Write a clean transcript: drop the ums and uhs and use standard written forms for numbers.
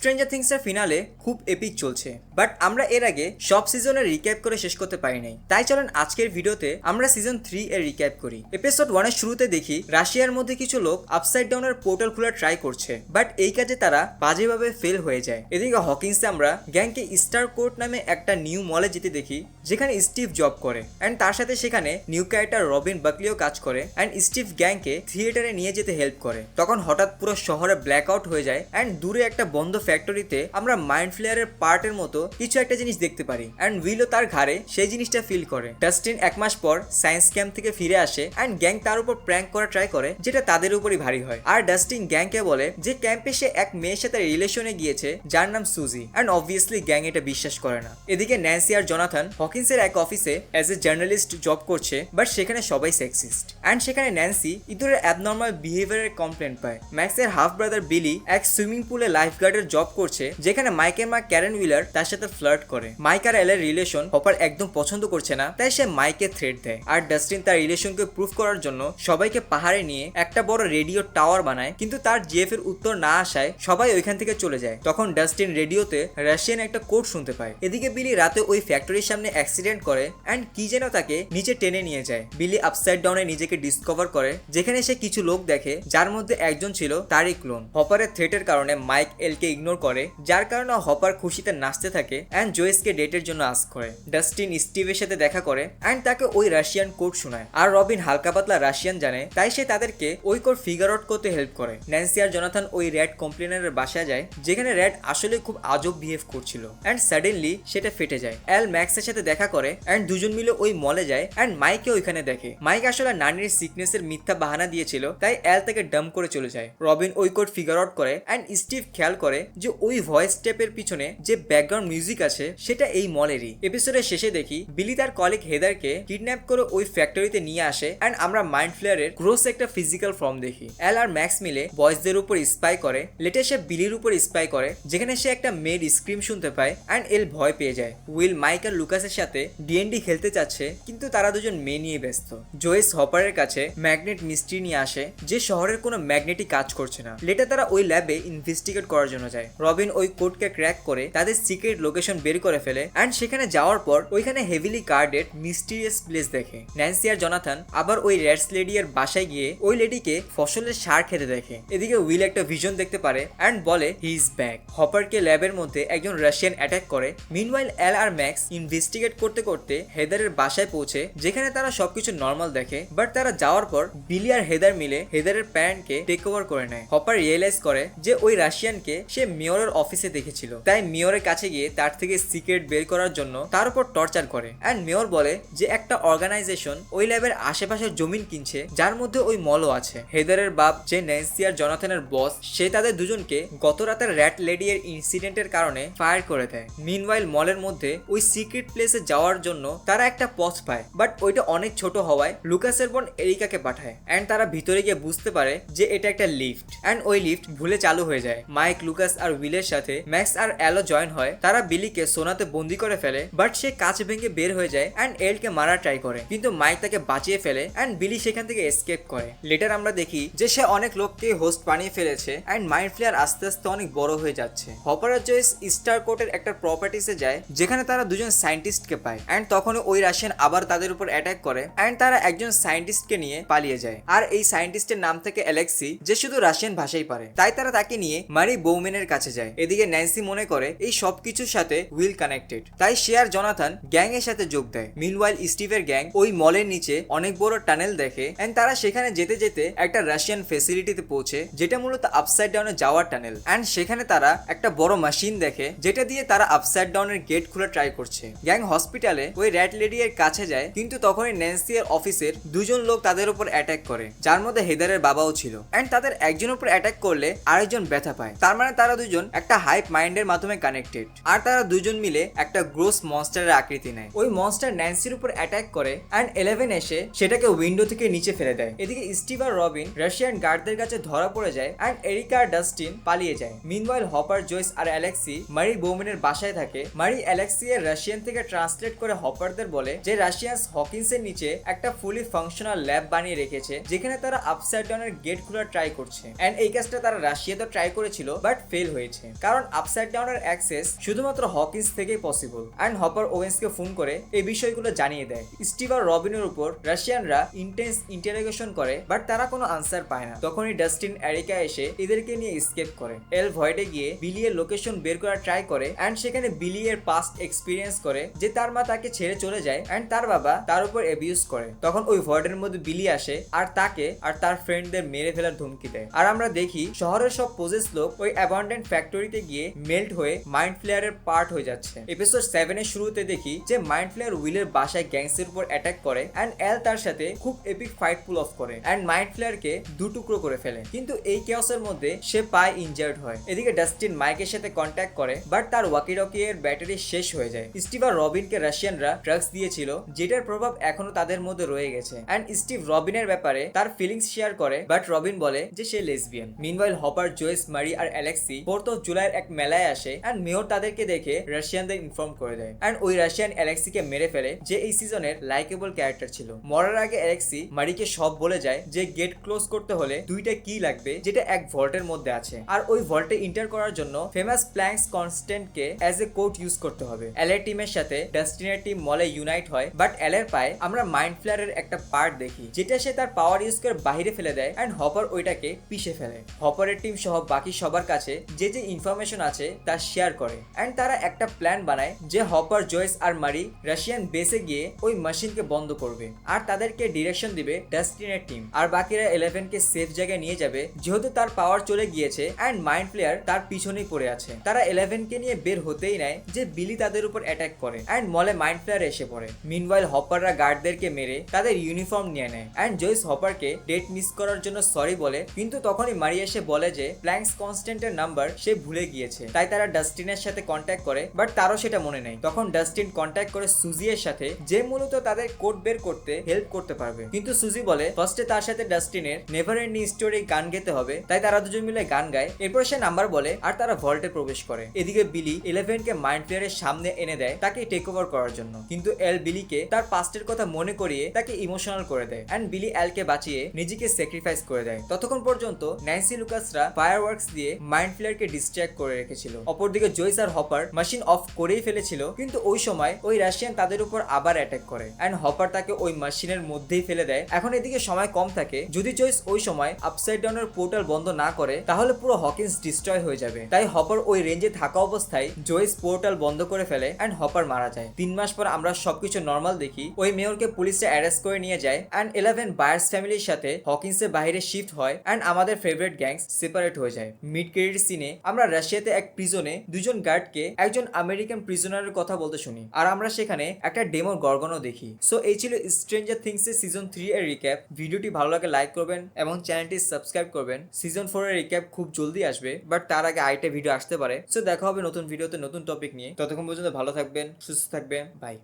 Stranger things এর finale খুব epic চলছে, বাট আমরা এর আগে সব সিজনের রিক্যাপ করে শেষ করতে পারি নাই। তাই চলেন আজকের ভিডিওতে আমরা সিজন 3 এর রিক্যাপ করি। এপিসোড 1 এর শুরুতে দেখি রাশিয়ার মধ্যে কিছু লোক আপসাইড ডাউনের পোর্টাল খোলার ট্রাই করছে, বাট এই কাজে তারা বাজেভাবে ফেল হয়ে যায়। এদিকে হকিন্সে আমরা গ্যাংকে স্টার কোর্ট নামে একটা নিউ মলে যেতে দেখি, যেখানে স্টিভ জব করে অ্যান্ড তার সাথে সেখানে নিউ ক্যারেক্টার রবিন বাকলিও কাজ করে অ্যান্ড স্টিভ গ্যাংকে থিয়েটারে নিয়ে যেতে হেল্প করে। তখন হঠাৎ পুরো শহরে ব্ল্যাক আউট হয়ে যায় অ্যান্ড দূরে একটা বন্ধ ফ্যাক্টরিতে আমরা মাইন্ড ফ্লেয়ারের পার্টের মতো কিছু একটা জিনিস দেখতে পারি অ্যান্ড উইলও তার ঘাড়ে সেই জিনিসটা ফিল করে। ডাস্টিন 1 মাস পর সায়েন্স ক্যাম্প থেকে ফিরে আসে অ্যান্ড গ্যাং তার উপর প্র্যাঙ্ক করা ট্রাই করে, যেটা তাদের উপরই ভারী হয়। আর ডাস্টিন গ্যাংকে বলে যে ক্যাম্পে সে এক মেয়ের সাথে রিলেশনে গিয়েছে যার নাম সুজি, অ্যান্ড অবভিয়াসলি গ্যাং এটা বিশ্বাস করে না। এদিকে ন্যান্সি আর জোনাথন হকিন্সের এক অফিসে অ্যাজ এ জার্নালিস্ট জব করছে, বাট সেখানে সবাই সেক্সিস্ট অ্যান্ড সেখানে ন্যান্সি ইঁদুরের অ্যাবনর্মাল বিহেভিয়ারের কমপ্লেন পায়। ম্যাক্সের হাফ ব্রাদার বিলি এক সুইমিং পুলে লাইফ গার্ডের জব করছে, যেখানে মাইকের মা ক্যারেন উইলার তার সাথে ফ্লার্ট করে। মাইক আর এলের রিলেশন হপার একদম পছন্দ করছে না, তাই সে মাইকে থ্রেট দেয়। আর ডাস্টিন তার রিলেশনকে প্রুফ করার জন্য সবাইকে পাহাড়ে নিয়ে একটা বড় রেডিও টাওয়ার বানায়, কিন্তু তার জিএফ এর উত্তর না আসায় সবাই ওইখান থেকে চলে যায়। তখন ডাস্টিন রেডিওতে রাশিয়ান একটা কোড শুনতে পায়। এদিকে বিলি রাতে ওই ফ্যাক্টরির সামনে অ্যাক্সিডেন্ট করে অ্যান্ড কি যেন তাকে নিচে টেনে নিয়ে যায়। বিলি আপসাইড ডাউনে নিজেকে ডিসকভার করে, যেখানে সে কিছু লোক দেখে যার মধ্যে একজন ছিল তারই ক্লোন। হপারের থ্রেটের কারণে মাইক এলকে ইগনোর করে, যার কারণে হপার খুশিতে নাচতে থাকে অ্যান্ড জয়েসকে ডেটের জন্য আস্ক করে। ডাস্টিন স্টিভের সাথে দেখা করে অ্যান্ড তাকে ওই রাশিয়ান কোড শোনায়। আর রবিন হালকা পাতলা রাশিয়ান জানে, তাই সে তাদেরকে ওই কোড ফিগার আউট করতে হেল্প করে। ন্যান্সি আর জোনাথন ওই র্যাড কমপ্লেনারের বাসায় যায়, যেখানে র্যাড আসলে খুব আজব বিহেভ করছিল অ্যান্ড সাডেনলি সেটা ফেটে যায়। এল ম্যাক্সের সাথে দেখা করে অ্যান্ড দুজন মিলে ওই মলে যায় অ্যান্ড মাইকে ওইখানে দেখে। মাইক আসলে নানির সিকনেসের মিথ্যা বাহানা দিয়েছিল, তাই এল তাকে ডাম্প করে চলে যায়। রবিন ওই কোড ফিগার আউট করে অ্যান্ড স্টিভ খেয়াল করে যে ওই ভয়েস টেপের পিছনে যে ব্যাকগ্রাউন্ড মিউজিক আছে সেটা এই মলেরই। এপিসোডের শেষে দেখি বিলি তার কলিগ হেদারকে কিডন্যাপ করে ওই ফ্যাক্টরিতে নিয়ে আসে অ্যান্ড আমরা মাইন্ড ফ্লেয়ারের গ্রোস একটা ফিজিক্যাল ফর্ম দেখি। এল আর ম্যাক্স মিলে বয়েজদের উপর স্পাই করে। লেটে সে বিলির উপর স্পাই করে, যেখানে সে একটা মেয়ের স্ক্রিম শুনতে পায় অ্যান্ড এল ভয় পেয়ে যায়। উইল মাইক আর লুকাসের সাথে ডিএনডি খেলতে চাচ্ছে, কিন্তু তারা দুজন মেয়ে নিয়ে ব্যস্ত। জয়েস হপারের কাছে ম্যাগনেট মিস্ট্রি নিয়ে আসে, যে শহরের কোনো ম্যাগনেটিক কাজ করছে না। লেটে তারা ওই ল্যাবে ইনভেস্টিগেট করার জন্য যায়। রবিন ওই কোডকে ক্র্যাক করে তাদের সিক্রেট লোকেশন বের করে ফেলে অ্যান্ড সেখানে যাওয়ার পর ওইখানে হেভিলি গার্ডেড মিস্টিরিয়াস প্লেস দেখে। ন্যান্সি আর জোনাথন আবার ওই র্যাটস লেডি এর বাসায় গিয়ে ওই লেডিকে ফসলের সার খেতে দেখে। এদিকে উইল একটা ভিশন দেখতে পারে অ্যান্ড বলে হি ইজ ব্যাক। হপারকে ল্যাবের মধ্যে একজন রাশিয়ান অ্যাটাক করে। মিনওয়াইল এল আর ম্যাক্স ইনভেস্টিগেট করতে করতে হেদারের বাসায় পৌঁছে, যেখানে তারা সবকিছু নর্মাল দেখে, বাট তারা যাওয়ার পর বিলি আর হেদার মিলে হেদারের প্যারেন্টকে টেক ওভার করে নেয়। হপার রিয়েলাইজ করে যে ওই রাশিয়ানকে সে মেয়রের অফিসে দেখেছিল, তাই মেয়রের কাছে গিয়ে তার থেকে সিক্রেট বের করার জন্য তার উপর টর্চার করে অ্যান্ড মেয়র বলে যে একটা অর্গানাইজেশন ওই ল্যাবের আশেপাশের জমিন কিনছে, যার মধ্যে ওই মলও আছে। হেদারের বাপ যে ন্যান্সি আর জোনাথনের বস, সে তাদের দুজনকে গত রাতের র্যাট লেডি এর ইনসিডেন্টের কারণে ফায়ার করে দেয়। মিনওয়াইল মলের মধ্যে ওই সিক্রেট প্লেসে যাওয়ার জন্য তারা একটা পথ পায়, বাট ওইটা অনেক ছোট হওয়ায় লুকাসের বোন এরিকাকে পাঠায় অ্যান্ড তারা ভিতরে গিয়ে বুঝতে পারে যে এটা একটা লিফট অ্যান্ড ওই লিফট ভুলে চালু হয়ে যায়। মাইক, লুকাস আর উইলের সাথে ম্যাক্স আর অ্যালো জয়েন হয়। তারা বিলিকে সোনাতে বন্দি করে ফেলে, বাট সে কাঁচ ভেঙে বের হয়ে যায় অ্যান্ড এলকে মারার ট্রাই করে, কিন্তু মাইক তাকে বাঁচিয়ে ফেলে অ্যান্ড বিলি সেখান থেকে এসকেপ করে। লেটার আমরা দেখি যে সে অনেক লোককে হোস্ট বানিয়ে ফেলেছে অ্যান্ড মাইন্ড ফ্লেয়ার আস্তে আস্তে অনেক বড় হয়ে যাচ্ছে। হপার আর জয়েস স্টার কোর্টের একটা প্রপার্টিসে যায়, যেখানে তারা দুজন সায়েন্টিস্টকে পায় অ্যান্ড তখন ওই রাশিয়ান আবার তাদের উপর অ্যাটাক করে অ্যান্ড তারা একজন সায়েন্টিস্টকে নিয়ে পালিয়ে যায়। আর এই সায়েন্টিস্টের নাম থেকে অ্যালেক্সি, যে শুধু রাশিয়ান ভাষাই পারে, তাই তারা তাকে নিয়ে মারি বৌমেনের কাছে যায়। এদিকে ন্যান্সি মনে করে এই সবকিছুর সাথে উইল কানেক্টেড, তাই সে আর জোনাথন গ্যাং এর সাথে যোগ দেয়। মিনওয়াইল স্টিভের গ্যাং ওই মলের নিচে অনেক বড় টানেল দেখে এন্ড তারা সেখানে যেতে যেতে একটা রাশিয়ান ফেসিলিটিতে পৌঁছে, যেটা মূলত আপসাইড ডাউনে যাওয়ার টানেল এন্ড সেখানে তারা একটা বড় মেশিন দেখে, যেটা দিয়ে তারা আপসাইড ডাউনের গেট খোলা ট্রাই করছে। গ্যাং হসপিটালে ওই র্যাট লেডি এর কাছে যায়, কিন্তু তখনই ন্যান্সি এর অফিসের দুজন লোক তাদের উপর অ্যাটাক করে, যার মধ্যে হেদারের বাবাও ছিল এন্ড তাদের একজনের উপর অ্যাটাক করলে আরেকজন ব্যথা পায়। তার মানে তারা দুজন একটা হাইপ মাইন্ডের মাধ্যমে কানেক্টেড আর তারা দুজন মিলে একটা গ্রোস মনস্টারের আকৃতি নেয়। ওই মনস্টার ন্যান্সির উপর অ্যাটাক করে এন্ড 11 এসে সেটাকে উইন্ডো থেকে নিচে ফেলে দেয়। এদিকে স্টিভ আর রবিন রাশিয়ান গার্ডদের কাছে ধরা পড়ে যায় এন্ড এরিকা আর ডাস্টিন পালিয়ে যায়। মিনওয়াইল হপার, জয়েস আর অ্যালেক্সি মারি বৌমেনের বাসায় থাকে। মারি অ্যালেক্সি এর রাশিয়ান থেকে ট্রান্সলেট করে হপারদের বলে যে রাশিয়ানস হকিন্সের নিচে একটা ফুলি ফাংশনাল ল্যাব বানিয়ে রেখেছে, যেখানে তারা আপসাইড ডাউনের গেট খোলার ট্রাই করছে এন্ড এই কাজটা তারা রাশিয়াতে ট্রাই করেছিল বাট ফেল হয়েছে, কারণ আপসাইড ডাউনের অ্যাক্সেস শুধুমাত্র হকিন্স থেকেই পসিবল। অ্যান্ড হপার ওয়েন্সকে ফোন করে এই বিষয়গুলো জানিয়ে দেয়। স্টিভ আর রবিনের উপর রাশিয়ানরা ইন্টেন্স ইন্টারোগেশন করে, বাট তারা কোনো আনসার পায় না। তখনই ডাস্টিন এরিকা এসে এদেরকে নিয়ে এসকেপ করে। এল ভয়েডে গিয়ে বিলি এর লোকেশন বের করার ট্রাই করে, অ্যান্ড সেখানে বিলি এর পাস্ট এক্সপিরিয়েন্স করে যে তার মা তাকে ছেড়ে চলে যায় অ্যান্ড তার বাবা তার উপর অ্যাবিউজ করে। তখন ওই ভয়েডের মধ্যে বিলি আসে আর তাকে আর তার ফ্রেন্ডদের মেরে ফেলার ধমকি দেয়। আর আমরা দেখি শহরের সব পজেস লোক ওই অ্যাবান্ডেন্ট ফ্যাক্টরিতে গিয়ে মেল্ট হয়ে মাইন্ড ফ্লেয়ারের পার্ট হয়ে যাচ্ছে। এপিসোড 7 এর শুরুতে দেখি যে মাইন্ড ফ্লেয়ার উইলের বাসায় গ্যাংসের উপর অ্যাটাক করে অ্যান্ড এল তার সাথে খুব এপিক ফাইট পুল অফ করে অ্যান্ড মাইন্ড ফ্লেয়ারকে দুটুকরো করে ফেলে, কিন্তু এই কেওসের মধ্যে সে পায়ে ইনজার্ড হয়। এদিকে ডাস্টিন মাইকের সাথে কন্ট্যাক্ট করে, বাট তার ওয়াকি-টকি এর ব্যাটারি শেষ হয়ে যায়। স্টিভ আর রবিনকে রাশিয়ানরা ড্রাগস দিয়েছিল, যেটার প্রভাব এখনো তাদের মধ্যে রয়ে গেছে। অ্যান্ড স্টিভ রবিনের ব্যাপারে তার ফিলিংস শেয়ার করে, বাট রবিন বলে যে সে লেসবিয়ান। মিনওয়াইল হপার, জয়েস, মারি আর অ্যালেক্সি 4th of July এক মেলায় আসে অ্যান্ড মেয়র তাদেরকে দেখে রাশিয়ানদের ইনফর্ম করে দেয় অ্যান্ড ওই রাশিয়ান অ্যালেক্সিকে মেরে ফেলে, যে এই সিজনের লাইকেবল ক্যারেক্টার ছিল। মরার আগে অ্যালেক্সি মারিকে সব বলে যায় যে গেট ক্লোজ করতে হলে 2টা কি লাগবে, যেটা এক ভল্টের মধ্যে আছে, আর ওই ভল্টে ইন্টার করার জন্য ফেমাস প্ল্যাঙ্কস কনস্ট্যান্টকে অ্যাজ এ কোড ইউজ করতে হবে। এলের টিমের সাথে ডাস্টিনের টিম মলে ইউনাইট হয়, বাট এলের পায়ে আমরা মাইন্ড ফ্লেয়ারের একটা পার্ট দেখি, যেটা সে তার পাওয়ার ইউজ করে বাহিরে ফেলে দেয় অ্যান্ড হপার ওইটাকে পিষে ফেলে। হপারের টিম সহ বাকি সবার কাছে যে যে ইনফরমেশন আছে তা শেয়ার করে অ্যান্ড তারা একটা প্ল্যান বানায় যে হপার, জয়েস আর মারি রাশিয়ান বেসে গিয়ে ওই মেশিনকে বন্ধ করবে আর তাদেরকে ডিরেকশন দিবে ডাস্টিনের টিম, আর বাকিরা 11কে সেফ জায়গায় নিয়ে যাবে যেহেতু তার পাওয়ার চলে গিয়েছে অ্যান্ড মাইন্ড ফ্লেয়ার তার পিছনেই পড়ে আছে। তারা 11কে নিয়ে বের হতেই নেয় যে বিলি তাদের উপর অ্যাটাক করে অ্যান্ড মলে মাইন্ড ফ্লেয়ার এসে পড়ে। মিনওয়াইল হপাররা গার্ডদেরকে মেরে তাদের ইউনিফর্ম নিয়ে নেয় অ্যান্ড জয়েস হপারকে ডেট মিস করার জন্য সরি বলে, কিন্তু তখনই মারি এসে বলে যে প্ল্যাঙ্কস কনস্ট্যান্টের নাম্বার সে ভুলে গিয়েছে, তাই তারা ডাস্টিনের সাথে কন্ট্যাক্ট করে, বাট তারও সেটা মনে নেই। তখন ডাস্টিন কন্ট্যাক্ট করে সুজিয়ের সাথে, যে মূলত তাদের কোড বের করতে হেল্প করতে পারবে, কিন্তু সুজি বলে ফার্স্টে তার সাথে ডাস্টিনের নেভার এন্ডিং স্টোরি গান গেতে হবে, তাই তারা দুজন মিলে গান গায়। এরপর সে নাম্বার বলে আর তারা ভল্টে প্রবেশ করে। এদিকে বিলি 11কে মাইন্ড ফ্লেয়ারের সামনে এনে দেয় তাকে টেক ওভার করার জন্য, কিন্তু এল বিলিকে তার পাস্টের কথা মনে করিয়ে তাকে ইমোশনাল করে দেয় অ্যান্ড বিলি এলকে বাঁচিয়ে নিজেকে স্যাক্রিফাইস করে দেয়। ততক্ষণ পর্যন্ত ন্যান্সি লুকাসরা ফায়ারওয়ার্কস দিয়ে মাইন্ড ফ্লেয়ারকে ডিস্ট্র্যাক্ট করে রেখেছিল। অপরদিকে জয়েস আর হপার মেশিন অফ করেই ফেলেছিল, কিন্তু ওই সময় ওই রাশিয়ান তাদের উপর আবার অ্যাটাক করে অ্যান্ড হপার তাকে ওই মেশিনের মধ্যেই ফেলে দেয়। এখন এদিকে সময় কম থাকে, যদি জয়েস ওই সময় আপসাইড ডাউনের পোর্টাল বন্ধ না করে তাহলে পুরো হকিন্স ডিস্ট্রয় হয়ে যাবে, তাই হপার ওই রেঞ্জে থাকা অবস্থায় জয়েস পোর্টাল বন্ধ করে ফেলে অ্যান্ড হপার মারা যায়। 3 মাস পর আমরা সবকিছু নর্মাল দেখি। ওই মেয়রকে পুলিশে অ্যারেস্ট করে নিয়ে যায় অ্যান্ড 11 বায়ার্স ফ্যামিলির সাথে হকিন্সের বাইরে শিফট হয় অ্যান্ড আমাদের ফেভারিট গ্যাংস সেপারেট হয়ে যায়। মিড ক্রেডিট সিনে আমরা রাশিয়াতে এক প্রিজনে দুজন গার্ডকে একজন আমেরিকান প্রিজনারের কথা বলতে শুনি, আর আমরা সেখানে একটা ডেমো গর্গনও দেখি। সো এই ছিল স্ট্রেঞ্জার থিংস এর সিজন 3 এর রিক্যাপ। ভিডিওটি ভালো লাগে লাইক করবেন এবং চ্যানেলটি সাবস্ক্রাইব করবেন। সিজন 4 এর রিক্যাপ খুব জলদি আসবে, বাট তার আগে আরেকটা ভিডিও আসতে পারে। সো দেখা হবে নতুন ভিডিওতে নতুন টপিক নিয়ে। ততক্ষণ পর্যন্ত ভালো থাকবেন, সুস্থ থাকবেন, বাই।